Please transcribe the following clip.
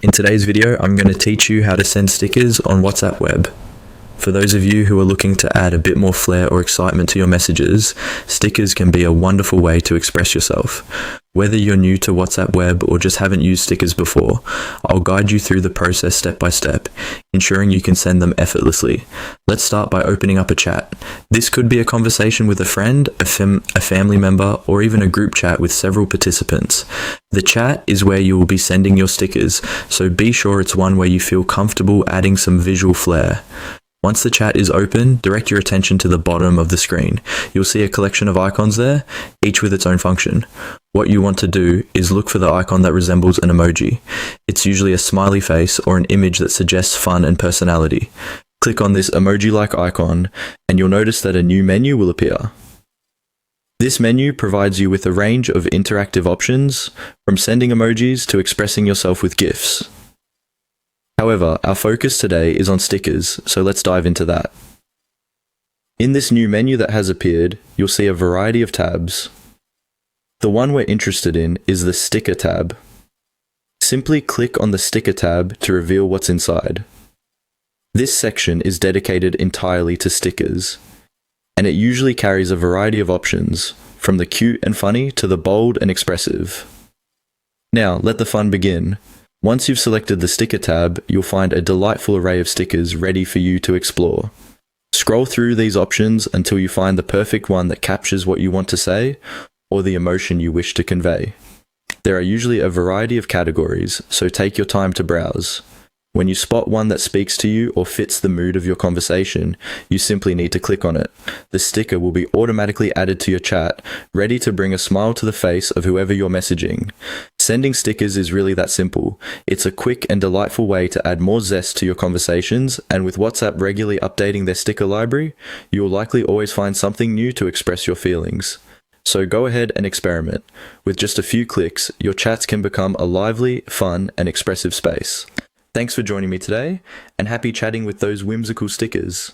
In today's video, I'm going to teach you how to send stickers on WhatsApp Web. For those of you who are looking to add a bit more flair or excitement to your messages, stickers can be a wonderful way to express yourself. Whether you're new to WhatsApp Web or just haven't used stickers before, I'll guide you through the process step by step, ensuring you can send them effortlessly. Let's start by opening up a chat. This could be a conversation with a friend, a family member, or even a group chat with several participants. The chat is where you will be sending your stickers, so be sure it's one where you feel comfortable adding some visual flair. Once the chat is open, direct your attention to the bottom of the screen. You'll see a collection of icons there, each with its own function. What you want to do is look for the icon that resembles an emoji. It's usually a smiley face or an image that suggests fun and personality. Click on this emoji-like icon, and you'll notice that a new menu will appear. This menu provides you with a range of interactive options, from sending emojis to expressing yourself with GIFs. However, our focus today is on stickers, so let's dive into that. In this new menu that has appeared, you'll see a variety of tabs. The one we're interested in is the Sticker tab. Simply click on the Sticker tab to reveal what's inside. This section is dedicated entirely to stickers, and it usually carries a variety of options, from the cute and funny to the bold and expressive. Now, let the fun begin. Once you've selected the Sticker tab, you'll find a delightful array of stickers ready for you to explore. Scroll through these options until you find the perfect one that captures what you want to say or the emotion you wish to convey. There are usually a variety of categories, so take your time to browse. When you spot one that speaks to you or fits the mood of your conversation, you simply need to click on it. The sticker will be automatically added to your chat, ready to bring a smile to the face of whoever you're messaging. Sending stickers is really that simple. It's a quick and delightful way to add more zest to your conversations, and with WhatsApp regularly updating their sticker library, you will likely always find something new to express your feelings. So go ahead and experiment. With just a few clicks, your chats can become a lively, fun, and expressive space. Thanks for joining me today, and happy chatting with those whimsical stickers.